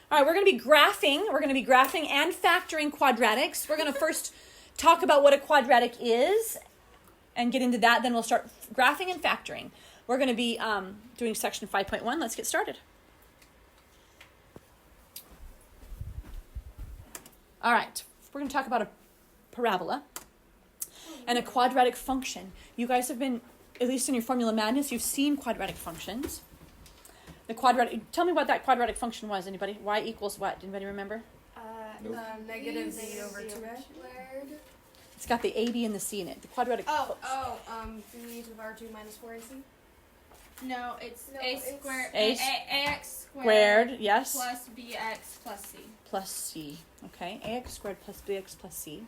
All right, we're going to be graphing. We're going to be graphing and factoring quadratics. We're going to first talk about what a quadratic is and get into that. Then we'll start graphing and factoring. We're going to be doing section 5.1. Let's get started. All right, we're going to talk about a parabola and a quadratic function. You guys have been, at least in your Formula Madness, you've seen quadratic functions. The quadratic, tell me what that quadratic function was, anybody? Y equals what? Anybody remember? Nope. Negative z over 2a squared. It's got the a, b, and the c in it. The quadratic. 3 to the power 2 minus 4ac. No, it's ax squared, yes. Plus bx plus c. Plus c. Okay, ax squared plus bx plus c.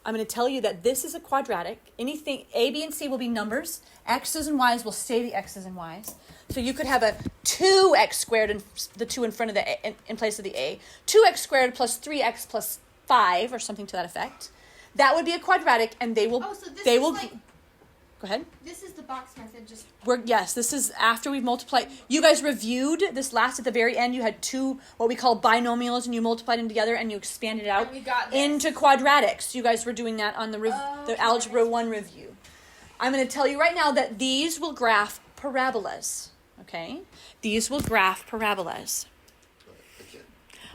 I'm going to tell you that this is a quadratic. Anything, a, b, and c will be numbers. X's and y's will stay the x's and y's. So you could have a 2x squared and the 2 in front of the a, in place of the a. 2x squared plus 3x plus 5 or something to that effect. That would be a quadratic, and they will. Oh, so this they is will. like, go ahead. This is the box method. Just Yes, this is after we've multiplied. You guys reviewed this last at the very end. You had two what we call binomials, and you multiplied them together, and you expanded it out we got this. into quadratics. You guys were doing that on the the Algebra 1 review. I'm going to tell you right now that these will graph parabolas. Okay, these will graph parabolas.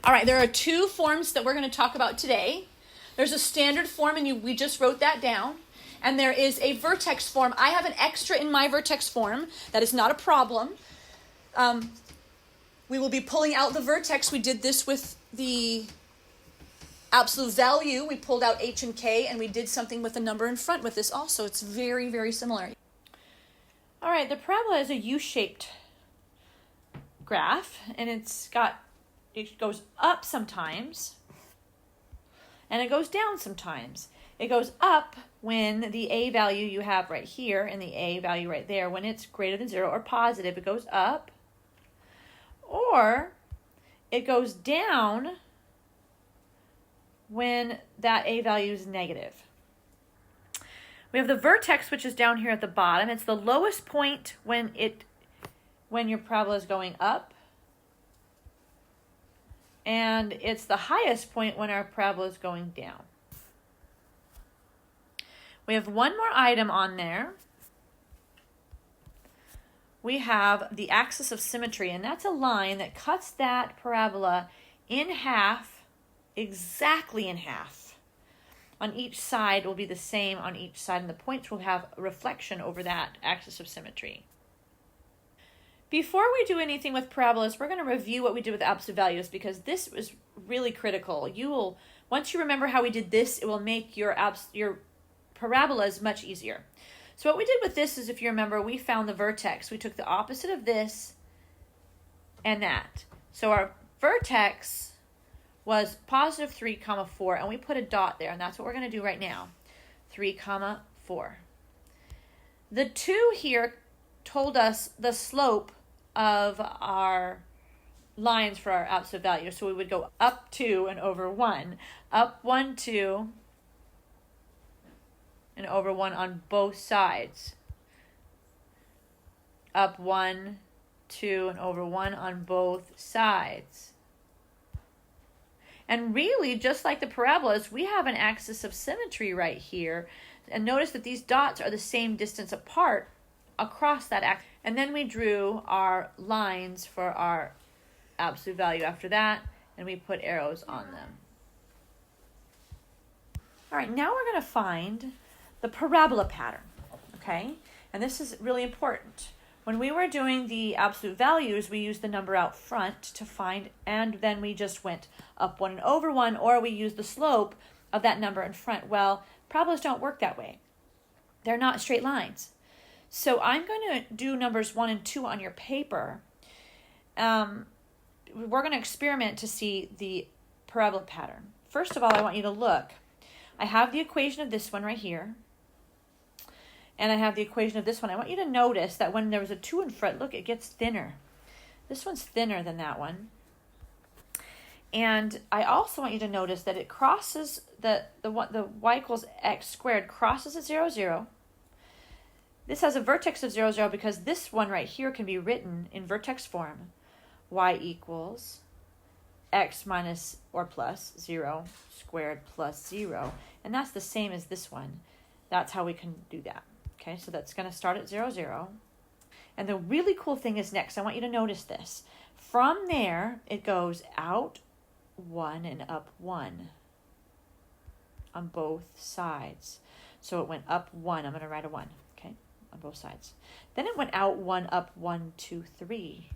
All right, there are two forms that we're going to talk about today. There's a standard form, and we just wrote that down. And there is a vertex form. I have an extra in my vertex form. That is not a problem. We will be pulling out the vertex. We did this with the absolute value. We pulled out h and k, and we did something with the number in front with this also. It's very, very similar. All right, the parabola is a U-shaped graph, and it goes up sometimes, and it goes down sometimes. It goes up when the a value you have right here and the a value right there, when it's greater than 0 or positive, it goes up. Or it goes down when that a value is negative. We have the vertex, which is down here at the bottom. It's the lowest point when your parabola is going up. And it's the highest point when our parabola is going down. We have one more item on there. We have the axis of symmetry, and that's a line that cuts that parabola in half, exactly in half. On each side will be the same on each side, and the points will have a reflection over that axis of symmetry. Before we do anything with parabolas, we're going to review what we did with absolute values, because this was really critical. Once you remember how we did this, it will make your parabola is much easier. So what we did with this is, if you remember, we found the vertex. We took the opposite of this and that. So our vertex was positive 3, 4, and we put a dot there, and that's what we're going to do right now. 3, 4. The 2 here told us the slope of our lines for our absolute value. So we would go up 2 and over 1. Up 1, 2, and over 1 on both sides. Up 1, 2, and over 1 on both sides. And really, just like the parabolas, we have an axis of symmetry right here. And notice that these dots are the same distance apart across that axis. And then we drew our lines for our absolute value after that, and we put arrows on them. All right, now we're going to find the parabola pattern, okay? And this is really important. When we were doing the absolute values, we used the number out front to find, and then we just went up 1 and over 1, or we used the slope of that number in front. Well, parabolas don't work that way. They're not straight lines. So I'm going to do numbers 1 and 2 on your paper. We're going to experiment to see the parabola pattern. First of all, I want you to look. I have the equation of this one right here. And I have the equation of this one. I want you to notice that when there was a 2 in front, look, it gets thinner. This one's thinner than that one. And I also want you to notice that it crosses the y equals x squared crosses at 0, 0. This has a vertex of 0, 0 because this one right here can be written in vertex form. Y equals x minus or plus 0 squared plus 0. And that's the same as this one. That's how we can do that. Okay, so that's going to start at 0, 0. And the really cool thing is next, I want you to notice this. From there, it goes out 1 and up 1 on both sides. So it went up 1. I'm going to write a 1, okay, on both sides. Then it went out 1, up 1, 2, 3.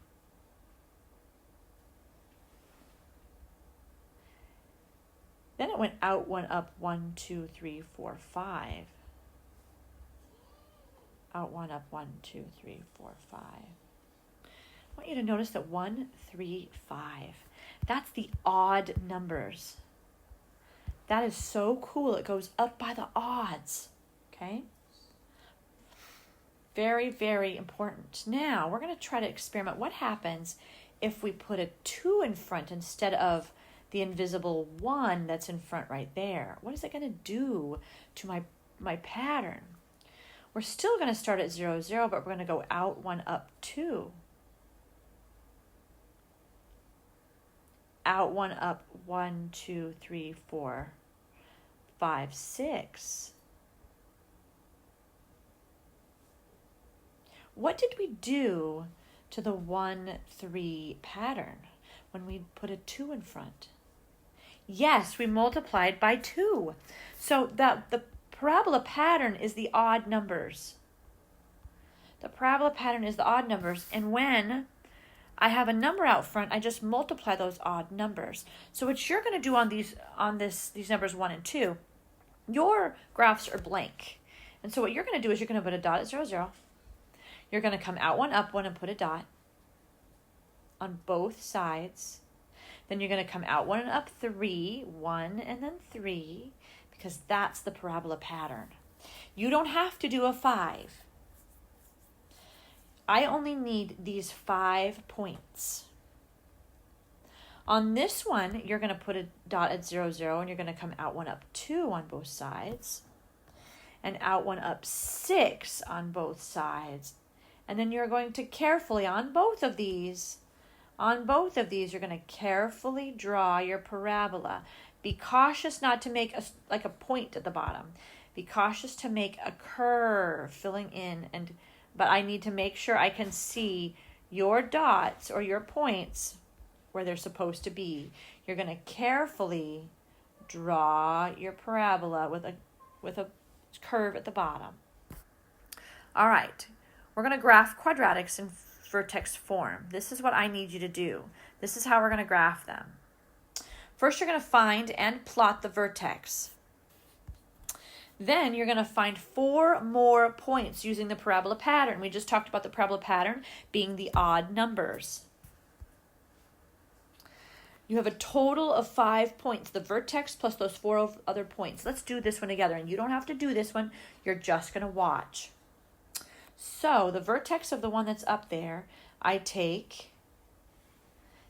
Then it went out 1, up 1, 2, 3, 4, 5. Out 1, up 1, 2, 3, 4, 5. I want you to notice that 1, 3, 5. That's the odd numbers. That is so cool. It goes up by the odds. Okay? Very, very important. Now, we're going to try to experiment. What happens if we put a 2 in front instead of the invisible 1 that's in front right there? What is it going to do to my pattern? We're still going to start at 0, 0, but we're going to go out 1, up 2. Out 1, up 1, 2, 3, 4, 5, 6. What did we do to the 1, 3 pattern when we put a 2 in front? Yes, we multiplied by 2. So the parabola pattern is the odd numbers. The parabola pattern is the odd numbers. And when I have a number out front, I just multiply those odd numbers. So what you're going to do on these numbers 1 and 2, your graphs are blank. And so what you're going to do is you're going to put a dot at 0, 0. You're going to come out 1, up 1, and put a dot on both sides. Then you're going to come out 1 and up 3, 1 and then 3, because that's the parabola pattern. You don't have to do a 5. I only need these 5 points. On this one, you're going to put a dot at 0, 0, and you're going to come out 1, up 2 on both sides, and out 1, up 6 on both sides. And then you're going to carefully, on both of these, you're going to carefully draw your parabola. Be cautious not to make a point at the bottom. Be cautious to make a curve filling in, but I need to make sure I can see your dots or your points where they're supposed to be. You're going to carefully draw your parabola with a curve at the bottom. All right, we're going to graph quadratics in vertex form. This is what I need you to do. This is how we're going to graph them. First, you're going to find and plot the vertex. Then you're going to find 4 more points using the parabola pattern. We just talked about the parabola pattern being the odd numbers. You have a total of 5 points, the vertex plus those 4 other points. Let's do this one together. And you don't have to do this one. You're just going to watch. So the vertex of the one that's up there, I take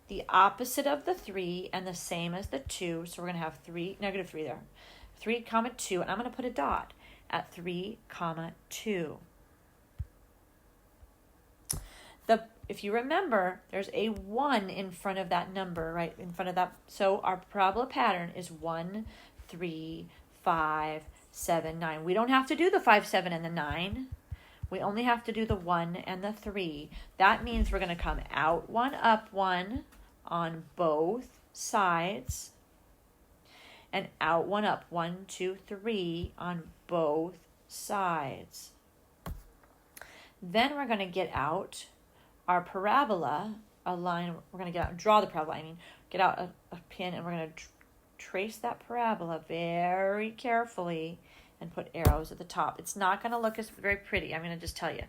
the opposite of the 3 and the same as the 2. So we're going to have negative 3 there. 3, 2, and I'm going to put a dot at 3, 2. If you remember, there's a 1 in front of that number, right in front of that. So our parabola pattern is 1, 3, 5, 7, 9. We don't have to do the 5, 7, and the 9. We only have to do the 1 and the 3. That means we're going to come out 1, up 1 on both sides, and out 1, up 1, 2, 3 on both sides. Then we're going to get out our parabola, a line. We're going to get out and draw the parabola. Get out a pin, and we're going to trace that parabola very carefully and put arrows at the top. It's not going to look as very pretty. I'm going to just tell you.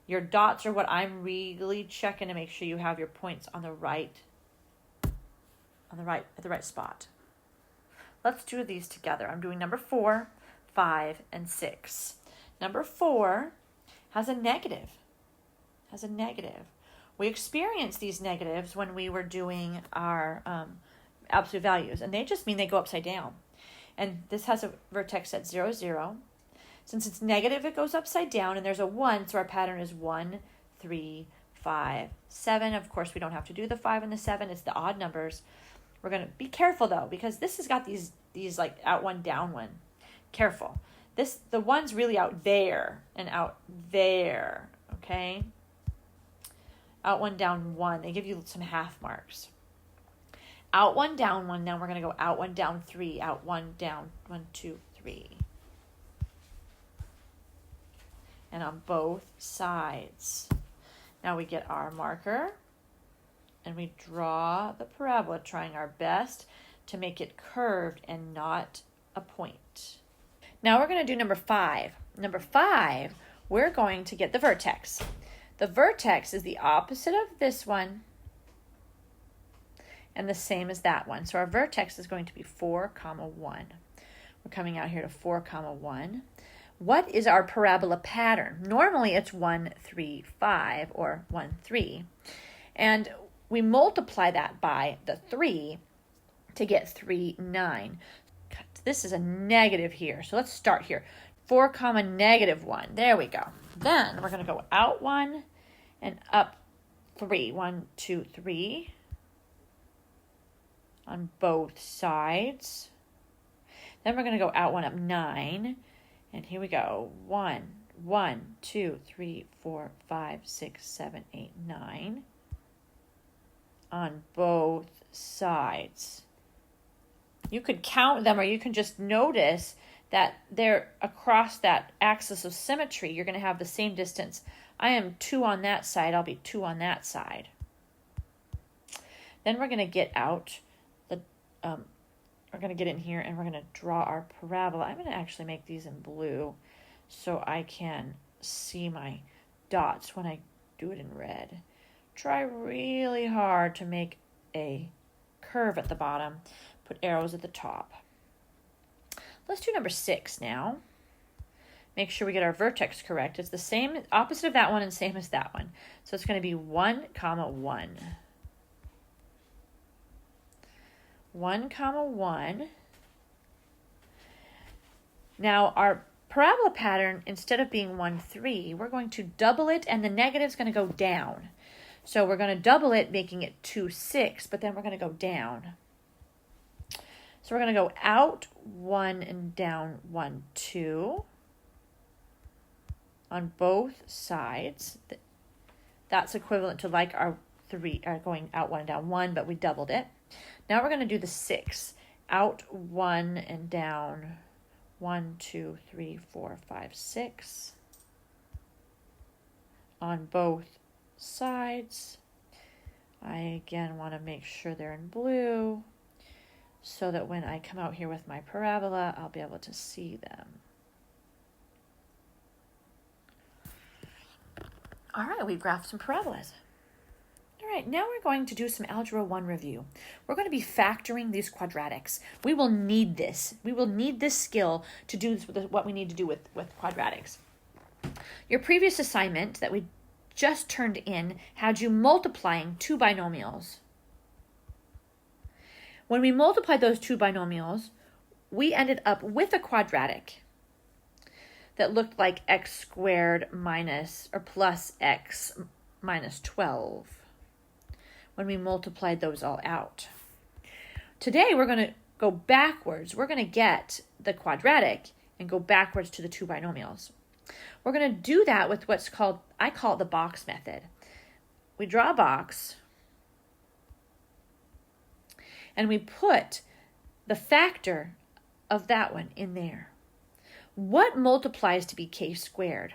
Your dots are what I'm really checking to make sure you have your points on the right, at the right spot. Let's do these together. I'm doing number 4, 5, and 6. Number 4 has a negative. We experienced these negatives when we were doing our absolute values, and they just mean they go upside down. And this has a vertex at 0, 0. Since it's negative, it goes upside down, and there's a 1, so our pattern is 1, 3, 5, 7. Of course, we don't have to do the 5 and the 7. It's the odd numbers. We're going to be careful though, because this has got these like out one, down one. Careful. The one's really out there and out there, okay? Out one, down one. They give you some half marks. Out one, down one. Now we're going to go out one, down three. Out one, down 1, 2, 3. And on both sides. Now we get our marker and we draw the parabola, trying our best to make it curved and not a point. Now we're going to do number 5. Number 5, we're going to get the vertex. The vertex is the opposite of this one and the same as that one. So our vertex is going to be 4, 1. We're coming out here to 4, 1. What is our parabola pattern? Normally it's 1, 3, 5 or 1, 3. And we multiply that by the 3 to get 3, 9. This is a negative here. So let's start here. 4, -1. There we go. Then we're going to go out 1 and up 3. 1, 2, 3. On both sides. Then we're going to go out 1, up 9. And here we go. 1, 1, 2, 3, 4, 5, 6, 7, 8, 9. On both sides. You could count them, or you can just notice that they're across that axis of symmetry. You're going to have the same distance. I am 2 on that side. I'll be 2 on that side. Then we're going to get out we're going to get in here and we're going to draw our parabola. I'm going to actually make these in blue so I can see my dots when I do it in red. Try really hard to make a curve at the bottom. Put arrows at the top. Let's do number 6 now. Make sure we get our vertex correct. It's the same, opposite of that one and same as that one. So it's going to be 1, 1. 1, 1. Now our parabola pattern, instead of being 1, 3, we're going to double it and the negative is going to go down. So we're going to double it, making it 2, 6, but then we're going to go down. So we're going to go out 1 and down 1, 2 on both sides. That's equivalent to like our 3 going out 1 and down 1, but we doubled it. Now we're going to do the 6. Out 1 and down 1, 2, 3, 4, 5, 6 on both sides. I again want to make sure they're in blue so that when I come out here with my parabola, I'll be able to see them. All right, we've graphed some parabolas. All right, now we're going to do some Algebra 1 review. We're going to be factoring these quadratics. We will need this. We will need this skill to do what we need to do with quadratics. Your previous assignment that we just turned in had you multiplying 2 binomials. When we multiplied those 2 binomials, we ended up with a quadratic that looked like x squared minus or plus x minus 12 when we multiplied those all out. Today we're going to go backwards. We're going to get the quadratic and go backwards to the 2 binomials. We're going to do that with what's called, I call it the box method. We draw a box and we put the factor of that one in there. What multiplies to be k squared?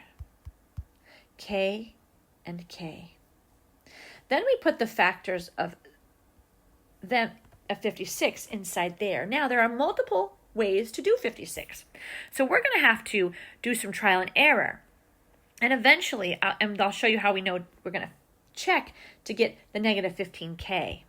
K and k. Then we put the factors of them of 56 inside there. Now there are multiple ways to do 56. So we're going to have to do some trial and error. And eventually, I'll show you how we know we're going to check to get the negative 15k.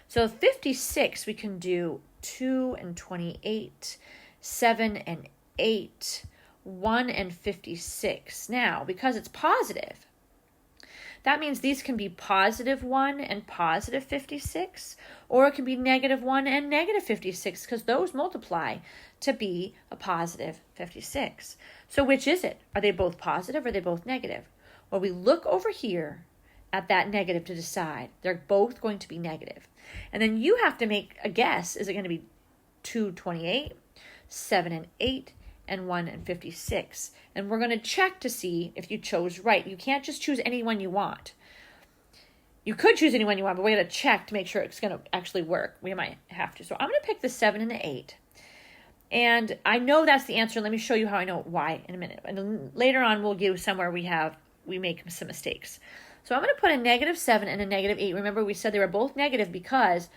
So 56 we can do 2 and 28, 7 and 8, 1 and 56. Now, because it's positive, that means these can be positive 1 and positive 56, or it can be negative 1 and negative 56, because those multiply to be a positive 56. So which is it? Are they both positive or are they both negative? Well, we look over here at that negative to decide. They're both going to be negative. And then you have to make a guess. Is it going to be 228, 7 and 8, and 1 and 56? And we're going to check to see if you chose right. You can't just choose any one you want. You could choose any one you want, but we got to check to make sure it's going to actually work. We might have to. So I'm going to pick the 7 and the 8. And I know that's the answer. Let me show you how I know why in a minute. And then later on, we'll give somewhere we make some mistakes. So I'm going to put a -7 and a -8. Remember, we said they were both negative because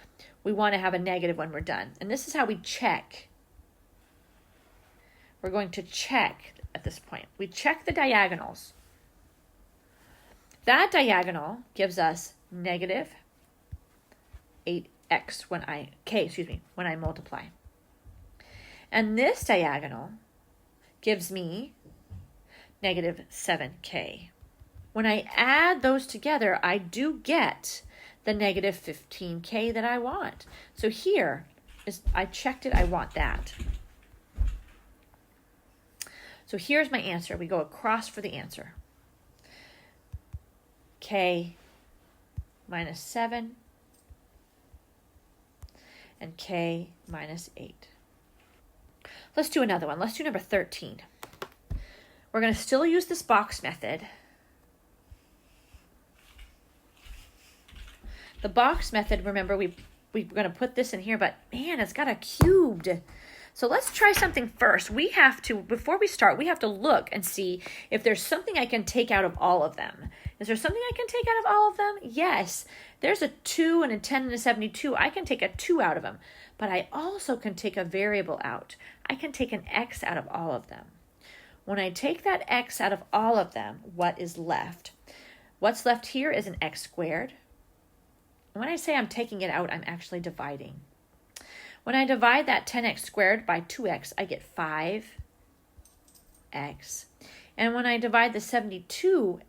we want to have a negative when we're done. And this is how we check. We're going to check at this point. We check the diagonals. That diagonal gives us -8x when I multiply. And this diagonal gives me -7k. When I add those together, I do get the -15k that I want. So here I checked it, I want that. So here's my answer. We go across for the answer. K minus 7 and K minus 8. Let's do another one. Let's do number 13. We're going to still use this box method. The box method, remember, we're going to put this in here, but man, it's got a cubed. So let's try something first. Before we start, we have to look and see if there's something I can take out of all of them. Is there something I can take out of all of them? Yes. There's a 2 and a 10 and a 72. I can take a 2 out of them, but I also can take a variable out. I can take an x out of all of them. When I take that x out of all of them, what is left? What's left here is an x squared. When I say I'm taking it out, I'm actually dividing. When I divide that 10x squared by 2x, I get 5x. And when I divide the 72x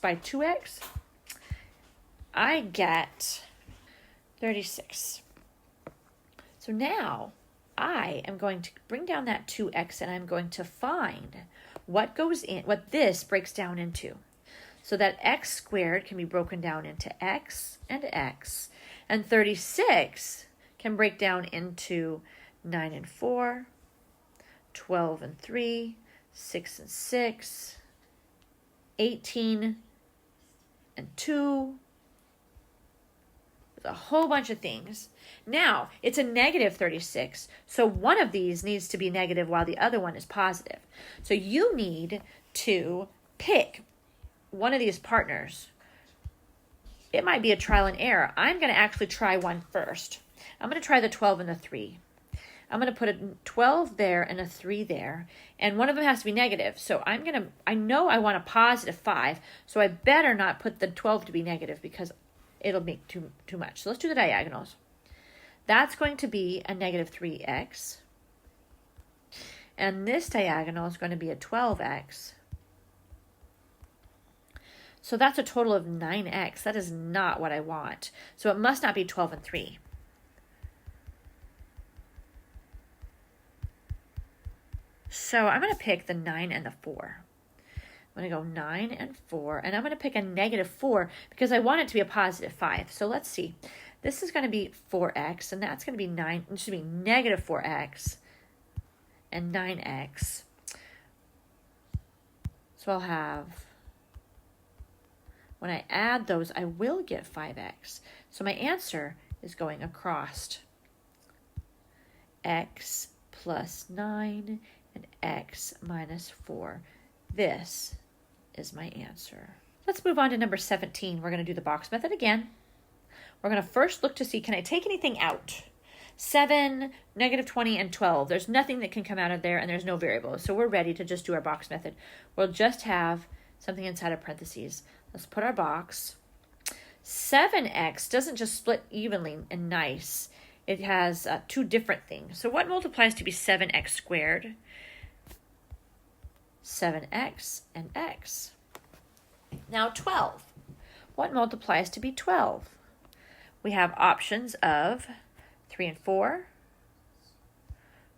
by 2x, I get 36. So now I am going to bring down that 2x and I'm going to find what this breaks down into. So that x squared can be broken down into x, and 36 can break down into 9 and 4, 12 and 3, 6 and 6, 18 and 2. There's a whole bunch of things. Now, it's a -36, so one of these needs to be negative while the other one is positive. So you need to pick one of these partners. It might be a trial and error. I'm going to actually try one first. I'm going to try the 12 and the 3. I'm going to put a 12 there and a 3 there, and one of them has to be negative. So I know I want a +5, so I better not put the 12 to be negative because it'll make too much. So let's do the diagonals. That's going to be a -3x, and this diagonal is going to be a 12x. So that's a total of 9x. That is not what I want. So it must not be 12 and 3. So I'm going to pick the 9 and the 4. I'm going to go 9 and 4. And I'm going to pick a -4 because I want it to be a +5. So let's see. This is going to be 4x. And that's going to be -4x and 9x. So I'll have... When I add those, I will get 5x. So my answer is going across x plus 9 and x minus 4. This is my answer. Let's move on to number 17. We're going to do the box method again. We're going to first look to see, can I take anything out? 7, -20, and 12. There's nothing that can come out of there, and there's no variables. So we're ready to just do our box method. We'll just have something inside of parentheses. Let's put our box. 7x doesn't just split evenly and nice. It has two different things. So what multiplies to be 7x squared? 7x and x. Now 12. What multiplies to be 12? We have options of 3 and 4,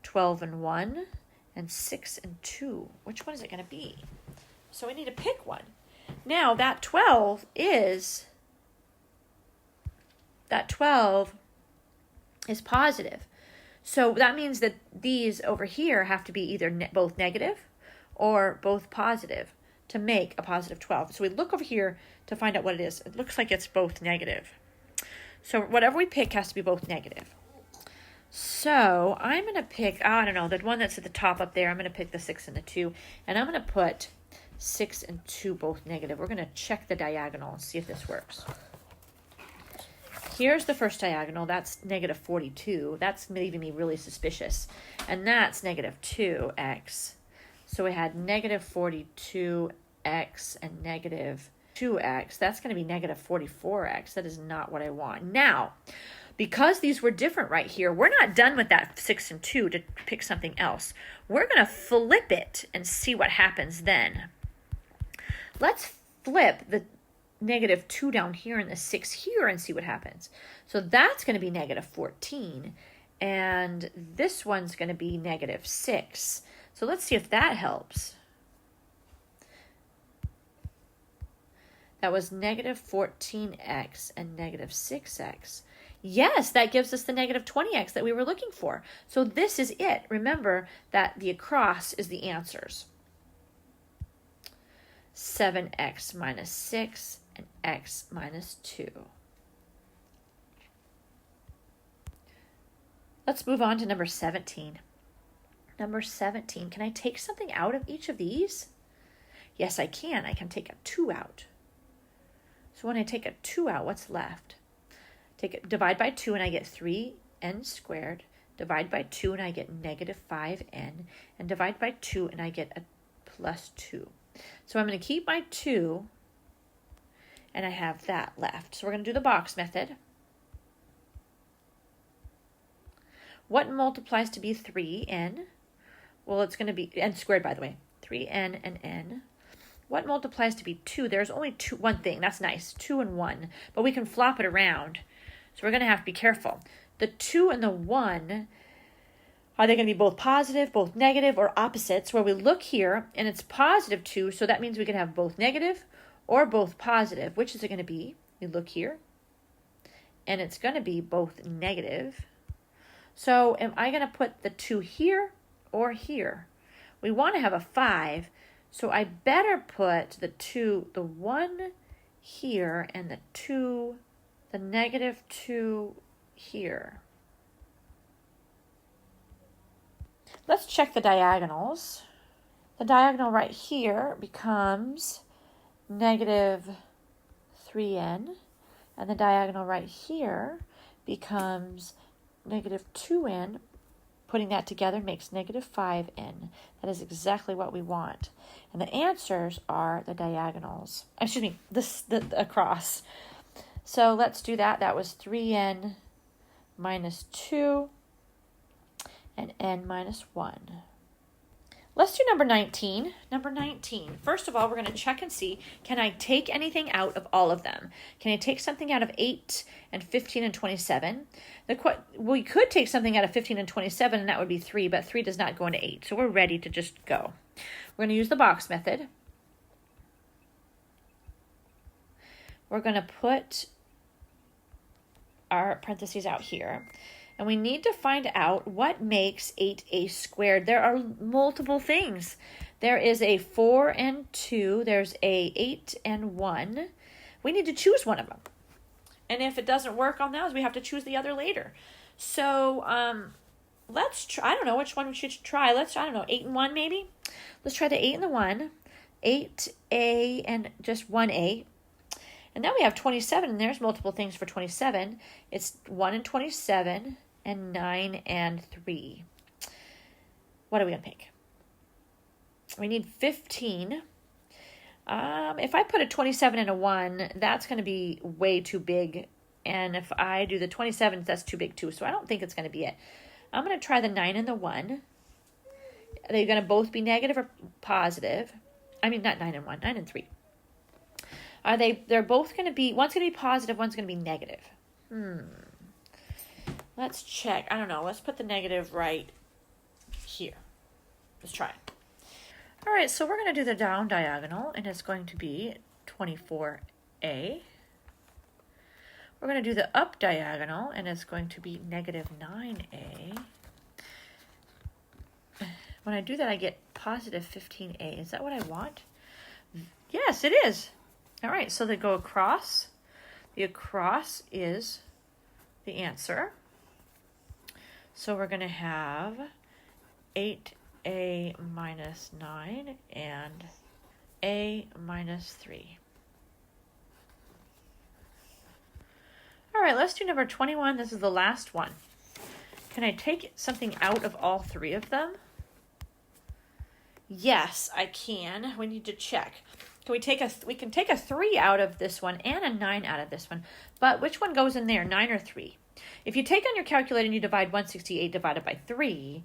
12 and 1, and 6 and 2. Which one is it going to be? So we need to pick one. Now that 12 is that 12 is positive. So that means that these over here have to be either both negative or both positive to make a positive 12. So we look over here to find out what it is. It looks like it's both negative. So whatever we pick has to be both negative. So I'm going to pick, I don't know, the one that's at the top up there. I'm going to pick the 6 and the 2. And I'm going to put 6 and 2 both negative. We're going to check the diagonal and see if this works. Here's the first diagonal. That's negative 42. That's leaving me really suspicious. And that's negative 2x. So we had negative 42x and negative 2x. That's going to be negative 44x. That is not what I want. Now, because these were different right here, we're not done with that 6 and 2 to pick something else. We're going to flip it and see what happens then. Let's flip the negative 2 down here and the 6 here and see what happens. So that's going to be negative 14. And this one's going to be negative 6. So let's see if that helps. That was negative 14x and negative 6x. Yes, that gives us the negative 20x that we were looking for. So this is it. Remember that the across is the answers. 7x minus 6 and x minus 2. Let's move on to number 17. Number 17, can I take something out of each of these? Yes, I can. I can take a 2 out. So when I take a 2 out, what's left? Divide by 2 and I get 3n squared. Divide by 2 and I get negative 5n. And divide by 2 and I get a plus 2. So I'm going to keep my 2 and I have that left. So we're going to do the box method. What multiplies to be 3n? Well, it's going to be n squared, by the way. 3n and n. What multiplies to be 2? There's only one thing. That's nice. 2 and 1. But we can flop it around. So we're going to have to be careful. The 2 and the 1, are they going to be both positive, both negative, or opposites? Where we look here, and it's positive 2, so that means we can have both negative or both positive. Which is it going to be? We look here, and it's going to be both negative. So am I going to put the 2 here or here? We want to have a 5, so I better put the 1 here and the negative 2 here. Let's check the diagonals. The diagonal right here becomes negative 3n, and the diagonal right here becomes negative 2n. Putting that together makes negative 5n. That is exactly what we want. And the answers are the diagonals. Excuse me, the across. So let's do that. That was 3n minus 2 and n minus 1. Let's do number 19. Number 19. First of all, we're going to check and see, can I take anything out of all of them? Can I take something out of 8 and 15 and 27? We could take something out of 15 and 27, and that would be 3, but 3 does not go into 8. So we're ready to just go. We're going to use the box method. We're going to put our parentheses out here. And we need to find out what makes 8a squared. There are multiple things. There is a 4 and 2. There's a 8 and 1. We need to choose one of them. And if it doesn't work on those, we have to choose the other later. So let's try. I don't know which one we should try. I don't know, 8 and 1 maybe? Let's try the 8 and the 1. 8a and just 1a. And now we have 27, and there's multiple things for 27. It's 1 and 27. And 9 and 3. What are we going to pick? We need 15. If I put a 27 and a 1, that's going to be way too big. And if I do the 27, that's too big too. So I don't think it's going to be it. I'm going to try the 9 and the 1. Are they going to both be negative or positive? I mean, not 9 and 1, 9 and 3. They're both going to be, one's going to be positive, one's going to be negative. Let's check. I don't know. Let's put the negative right here. Let's try. All right, so we're going to do the down diagonal, and it's going to be 24a. we're going to do the up diagonal, and it's going to be negative 9a. When I do that, I get positive 15a. Is that what I want? Yes, it is. All right, so they go across. The across is the answer. So we're going to have 8a minus 9 and a minus 3. All right, let's do number 21. This is the last one. Can I take something out of all three of them? Yes, I can. We need to check. We can take a 3 out of this one and a 9 out of this one. But which one goes in there, 9 or 3? If you take on your calculator and you divide 168 divided by 3,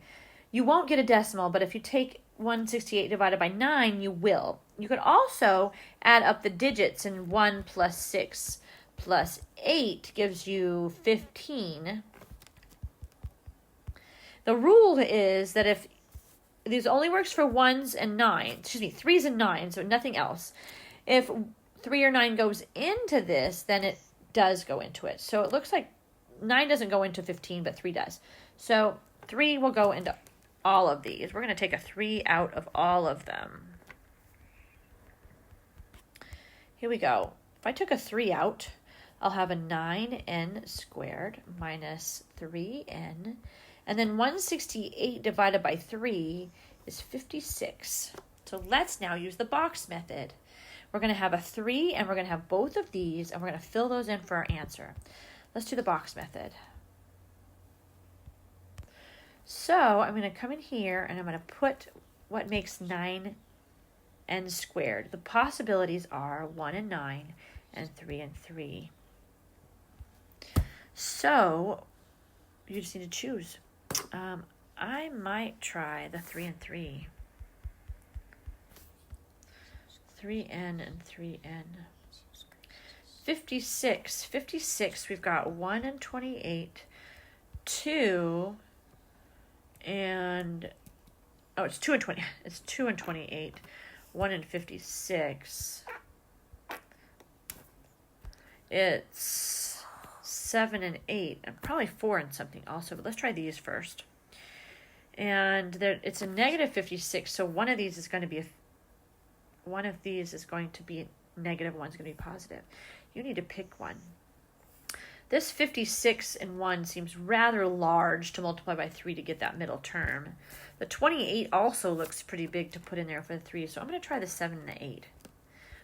you won't get a decimal, but if you take 168 divided by 9, you will. You could also add up the digits, and 1 plus 6 plus 8 gives you 15. The rule is that if these only works for 1s and 9s, 3s and 9s, so nothing else. If 3 or 9 goes into this, then it does go into it. So it looks like 9 doesn't go into 15, but 3 does. So 3 will go into all of these. We're going to take a 3 out of all of them. Here we go. If I took a 3 out, I'll have a 9n squared minus 3n. And then 168 divided by 3 is 56. So let's now use the box method. We're going to have a 3, and we're going to have both of these, and we're going to fill those in for our answer. Let's do the box method. So I'm going to come in here, and I'm going to put what makes 9n squared. The possibilities are 1 and 9 and 3 and 3. So you just need to choose. I might try the 3 and 3. 3n and 3n. 56. 56, we've got 1 and 28, 2, and, oh, it's 2 and 20. It's 2 and 28, 1 and 56. It's 7 and 8, and probably 4 and something also, but let's try these first. And there, it's a negative 56, so one of these is going to be negative, one's going to be positive. You need to pick one. This 56 and 1 seems rather large to multiply by 3 to get that middle term. The 28 also looks pretty big to put in there for the 3, so I'm going to try the 7 and the 8.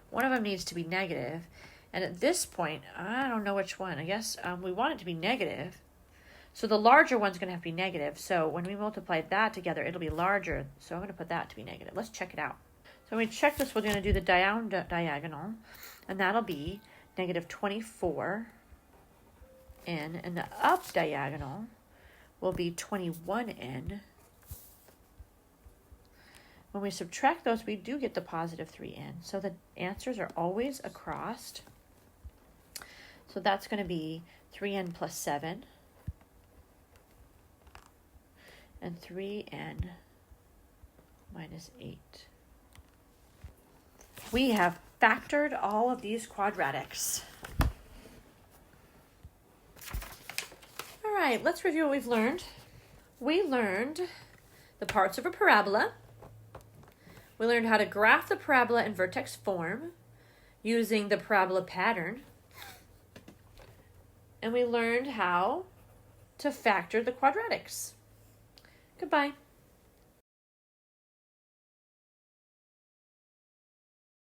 One of them needs to be negative, and at this point, I don't know which one. I guess we want it to be negative. So the larger one's going to have to be negative. So when we multiply that together, it'll be larger. So I'm going to put that to be negative. Let's check it out. So when we check this, we're going to do the diagonal, and that'll be negative 24n, and the up diagonal will be 21n. When we subtract those, we do get the positive 3n. So the answers are always across. So that's going to be 3n plus 7 and 3n minus 8. We have factored all of these quadratics. All right, let's review what we've learned. We learned the parts of a parabola. We learned how to graph the parabola in vertex form using the parabola pattern. And we learned how to factor the quadratics. Goodbye.